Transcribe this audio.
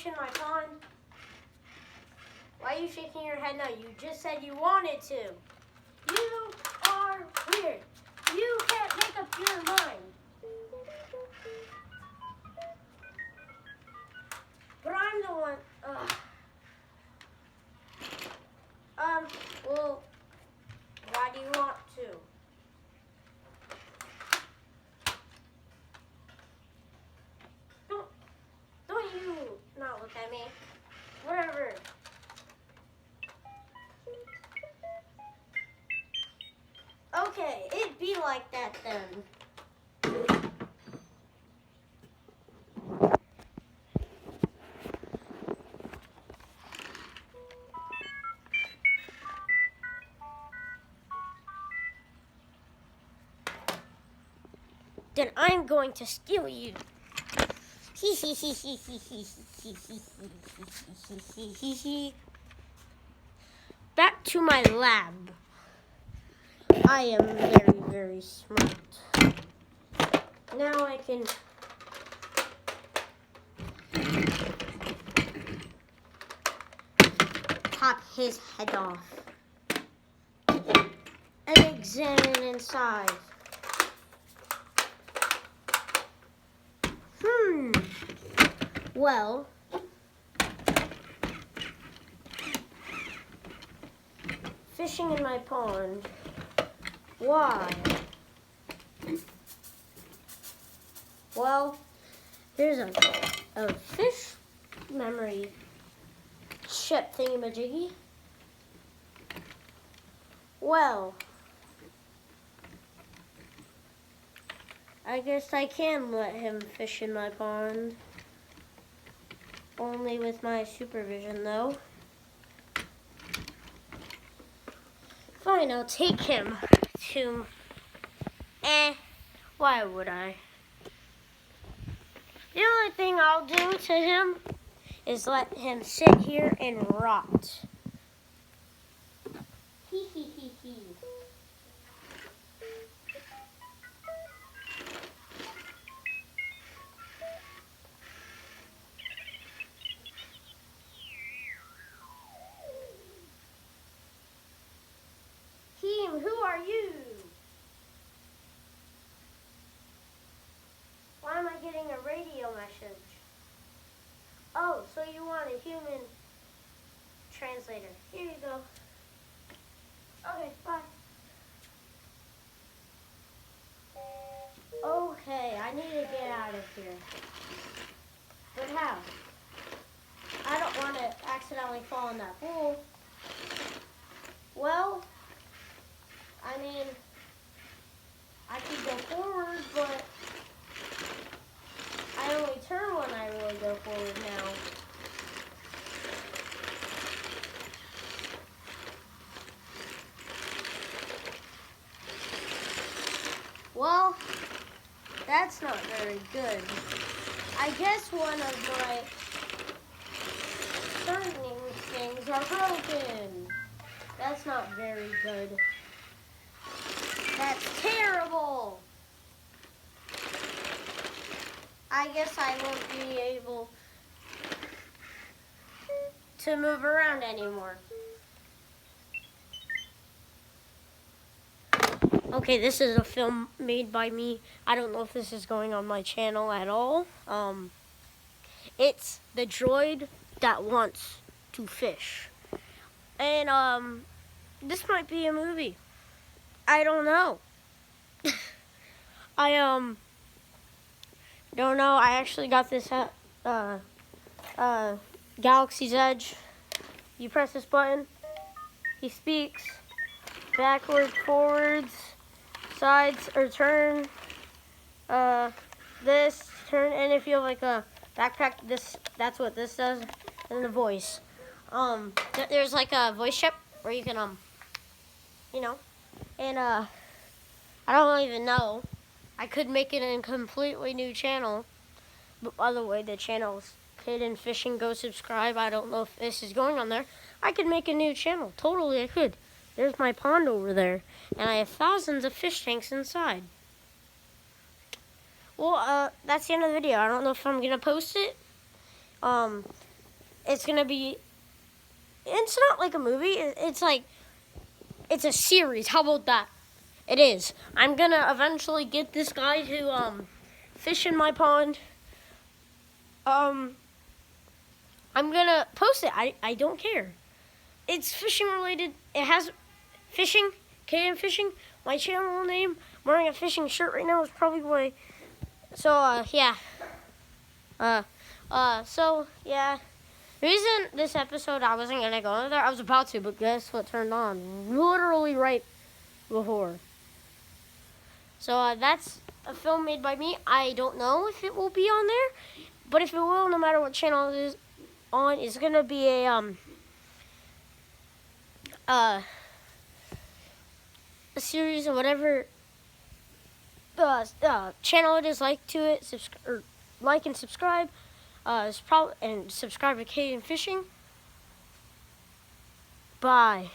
fish in my pond? Why are you shaking your head no? You just said you wanted to. You are weird. You can't make up your mind. But I'm the one. Well, why do you want to? Don't you not look at me. Whatever. Okay, it'd be like that then. Then I'm going to steal you. Back to my lab. I am very, very smart. Now I can pop his head off and examine inside. Well, fishing in my pond. Why? Well, here's a fish memory chip thingamajiggy. Well, I guess I can let him fish in my pond. Only with my supervision, though. Fine, I'll take him to... why would I? The only thing I'll do to him is let him sit here and rot. Hee hee hee hee. Who are you? Why am I getting a radio message? Oh, so you want a human translator. Here you go. Okay, bye. Okay, I need to get out of here. But how? I don't want to accidentally fall in that pool. Well, I mean, I could go forward, but I only turn when I really go forward now. Well, that's not very good. I guess one of my turning things are broken. That's not very good. That's terrible. I guess I won't be able to move around anymore. Okay, this is a film made by me. I don't know if this is going on my channel at all. It's the droid that wants to fish. And this might be a movie. I don't know. I don't know. I actually got this at Galaxy's Edge. You press this button, he speaks. Backwards, forwards, sides, or turn. This, turn, and if you have like a backpack, that's what this does. And the voice. There's like a voice chip where you can, you know, and I don't even know. I could make it a completely new channel. But by the way, the channel's Hidden Fishing. Go subscribe. I don't know if this is going on there. I could make a new channel. Totally, I could. There's my pond over there. And I have thousands of fish tanks inside. Well, that's the end of the video. I don't know if I'm going to post it. It's gonna be. It's not like a movie. It's like it's a series. How about that? It is. I'm gonna eventually get this guy to fish in my pond. I'm gonna post it. I don't care. It's fishing related. It has fishing, Kaden Fishing. My channel name. I'm wearing a fishing shirt right now. Is probably why. So yeah. So yeah. The reason this episode I wasn't gonna go in there, I was about to, but guess what turned on? Literally right before. So that's a film made by me. I don't know if it will be on there, but if it will, no matter what channel it is on, it's gonna be a series or whatever channel it is. Like to it, like and subscribe. And subscribe to Kaden Fishing. Bye.